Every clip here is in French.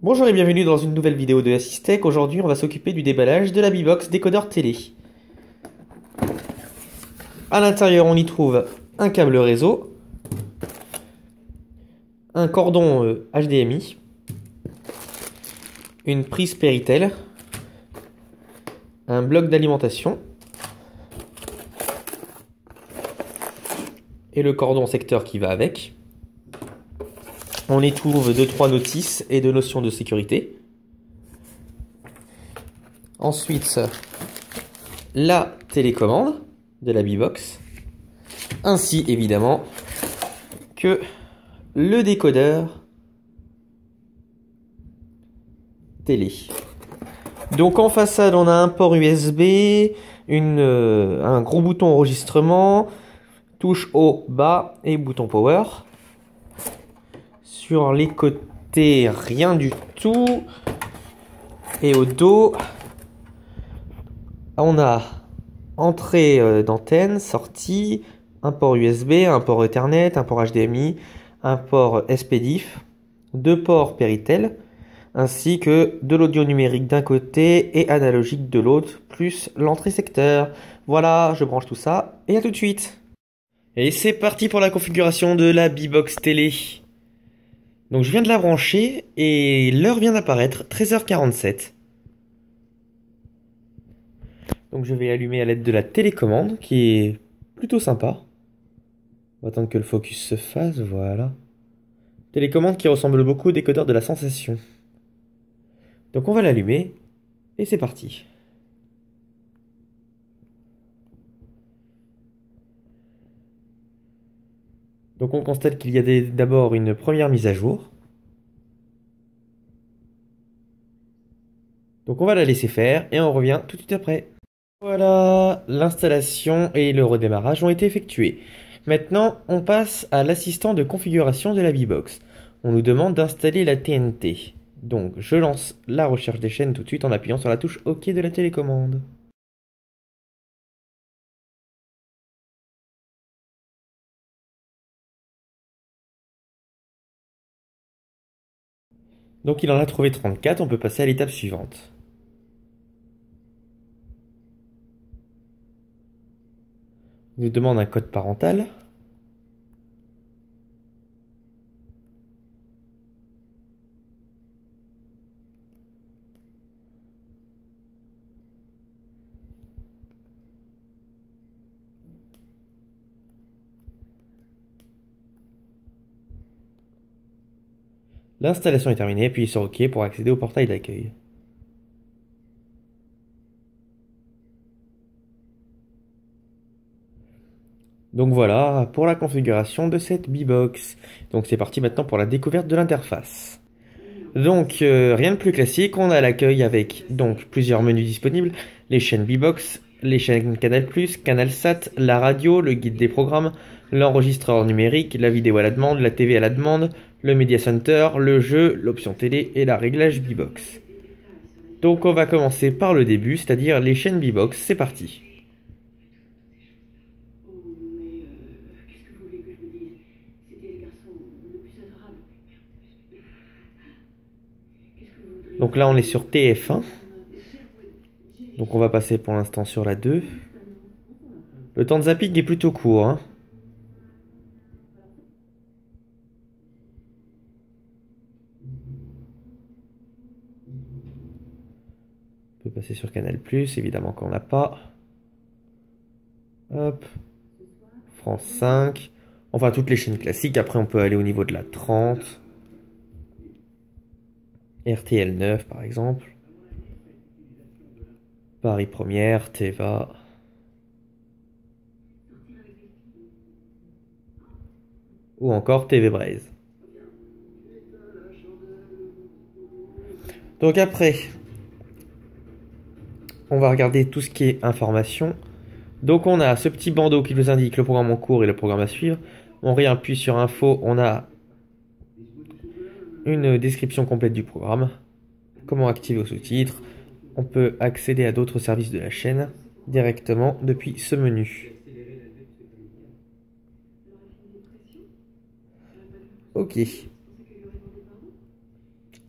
Bonjour et bienvenue dans une nouvelle vidéo de Assystech. Aujourd'hui, on va s'occuper du déballage de la B-Box décodeur télé. À l'intérieur, on y trouve un câble réseau, un cordon HDMI, une prise Péritel, un bloc d'alimentation et le cordon secteur qui va avec. On y trouve 2-3 notices et 2 notions de sécurité. Ensuite, la télécommande de la B-Box, ainsi évidemment que le décodeur télé. Donc en façade, on a un port USB, un gros bouton enregistrement, touche haut, bas et bouton power. Sur les côtés, rien du tout. Et au dos, on a entrée d'antenne, sortie, un port USB, un port Ethernet, un port HDMI, un port SPDIF, 2 ports Péritel, ainsi que de l'audio numérique d'un côté et analogique de l'autre, plus l'entrée secteur. Voilà, je branche tout ça et à tout de suite. Et c'est parti pour la configuration de la B-Box télé. Donc je viens de la brancher et l'heure vient d'apparaître, 13h47. Donc je vais allumer à l'aide de la télécommande qui est plutôt sympa. On va attendre que le focus se fasse, voilà. Télécommande qui ressemble beaucoup au décodeur de la sensation. Donc on va l'allumer et c'est parti. Donc on constate qu'il y a d'abord une première mise à jour. Donc on va la laisser faire et on revient tout de suite après. Voilà, l'installation et le redémarrage ont été effectués. Maintenant, on passe à l'assistant de configuration de la B-Box. On nous demande d'installer la TNT. Donc je lance la recherche des chaînes tout de suite en appuyant sur la touche OK de la télécommande. Donc il en a trouvé 34, on peut passer à l'étape suivante. Il nous demande un code parental. L'installation est terminée, puis sur OK pour accéder au portail d'accueil. Donc voilà pour la configuration de cette B-Box. Donc c'est parti maintenant pour la découverte de l'interface. Donc rien de plus classique, on a l'accueil avec donc plusieurs menus disponibles, les chaînes B-Box, les chaînes Canal+, CanalSat, la radio, le guide des programmes, l'enregistreur numérique, la vidéo à la demande, la TV à la demande, le Media Center, le jeu, l'option télé et la réglage B-Box. Donc on va commencer par le début, c'est-à-dire les chaînes B-Box, c'est parti. Donc là on est sur TF1. Donc on va passer pour l'instant sur la 2. Le temps de zapping est plutôt court, hein. On peut passer sur Canal+, évidemment qu'on n'a pas. Hop. France 5. Enfin toutes les chaînes classiques. Après on peut aller au niveau de la 30. RTL 9 par exemple. Paris Première, Teva. Ou encore TV Braise. Donc après, on va regarder tout ce qui est information. Donc on a ce petit bandeau qui nous indique le programme en cours et le programme à suivre. On réappuie sur info, on a une description complète du programme. Comment activer aux sous-titres. On peut accéder à d'autres services de la chaîne directement depuis ce menu. Ok.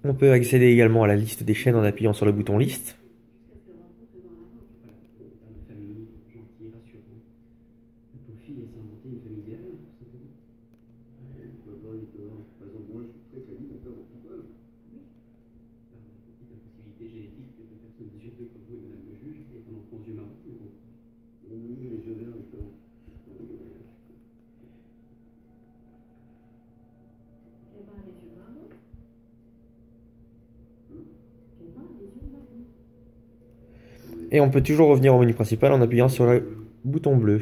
On peut accéder également à la liste des chaînes en appuyant sur le bouton liste. Et on peut toujours revenir au menu principal en appuyant sur le bouton bleu.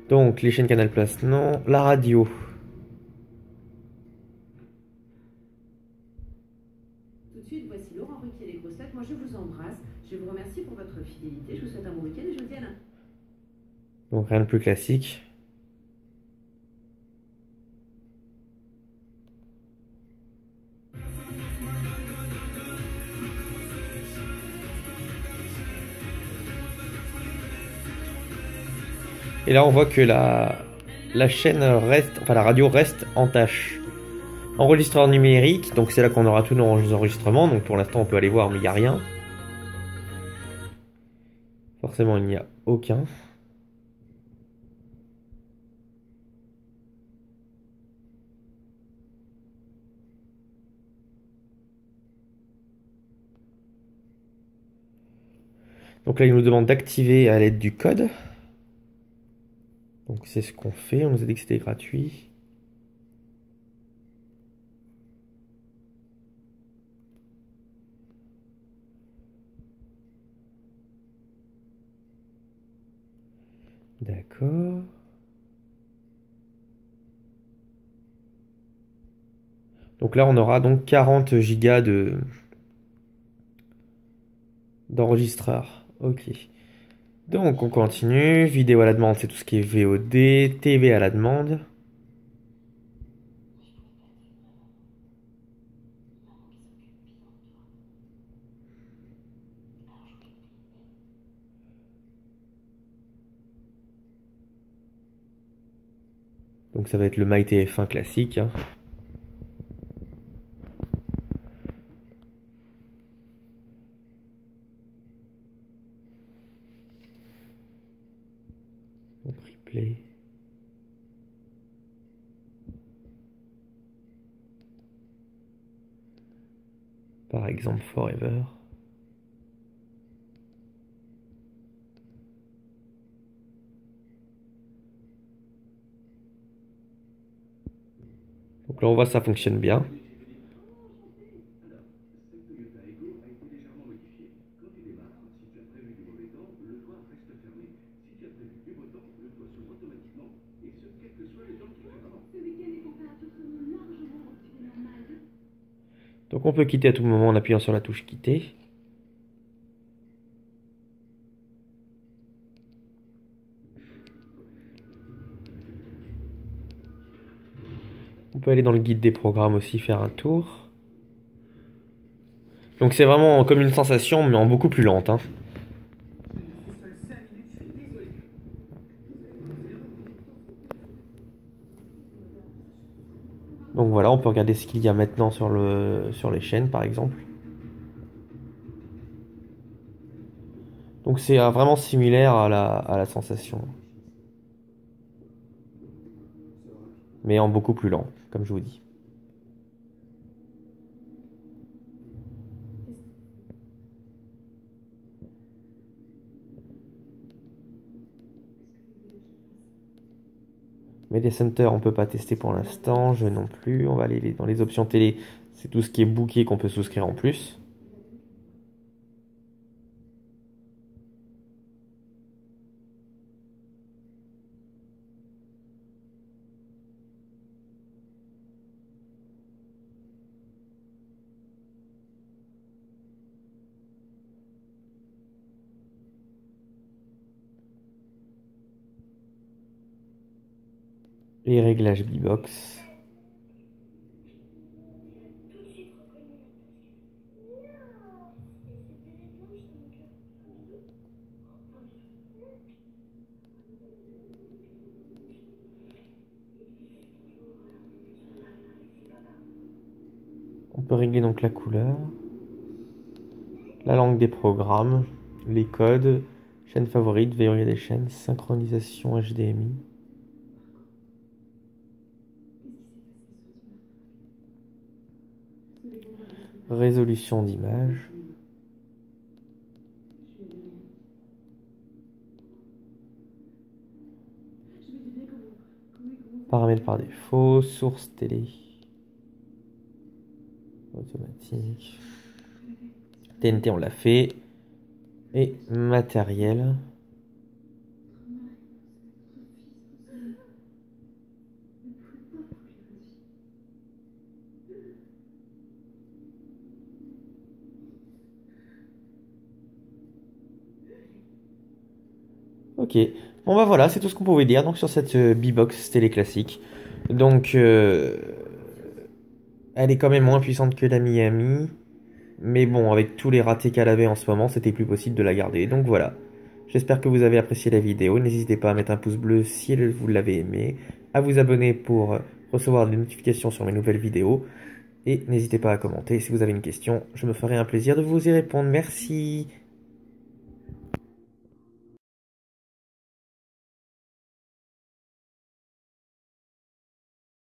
Donc les chaînes Canal Plus, non. La radio. Tout de suite, voici Laurent Ruquier, les grosses têtes. Moi, je vous embrasse. Je vous remercie pour votre fidélité. Je vous souhaite un bon week-end et je vous dis à lundi. Donc rien de plus classique. Et là on voit que la chaîne reste, enfin la radio reste en tâche. Enregistreur numérique, donc c'est là qu'on aura tous nos enregistrements. Donc pour l'instant on peut aller voir mais il n'y a rien. Forcément il n'y a aucun. Donc là il nous demande d'activer à l'aide du code. Donc c'est ce qu'on fait, on nous a dit que c'était gratuit. D'accord. Donc là on aura donc 40 gigas d'enregistreur. Ok. Donc on continue. Vidéo à la demande, c'est tout ce qui est VOD. TV à la demande. Donc ça va être le MyTF1 classique, hein. Donc replay. Par exemple Forever. Donc là on voit ça fonctionne bien. Donc on peut quitter à tout moment en appuyant sur la touche quitter. On peut aller dans le guide des programmes aussi, faire un tour. Donc c'est vraiment comme une sensation, mais en beaucoup plus lente, hein. Donc voilà, on peut regarder ce qu'il y a maintenant sur les chaînes, par exemple. Donc c'est vraiment similaire à la sensation, mais en beaucoup plus lent, comme je vous dis. Media Center, on peut pas tester pour l'instant, je non plus. On va aller dans les options télé, c'est tout ce qui est booké qu'on peut souscrire en plus. Les réglages Bbox. peut régler donc la couleur, la langue des programmes, les codes, chaîne favorite, verrouiller des chaînes, synchronisation HDMI. Résolution d'image. Paramètres par défaut, source télé. Automatique. TNT on l'a fait. Et matériel. Ok, bon bah voilà, c'est tout ce qu'on pouvait dire donc sur cette B-Box télé classique. Donc elle est quand même moins puissante que la Miami, mais bon, avec tous les ratés qu'elle avait en ce moment, c'était plus possible de la garder. Donc voilà, j'espère que vous avez apprécié la vidéo. N'hésitez pas à mettre un pouce bleu si vous l'avez aimé, à vous abonner pour recevoir des notifications sur mes nouvelles vidéos, et n'hésitez pas à commenter si vous avez une question. Je me ferai un plaisir de vous y répondre. Merci.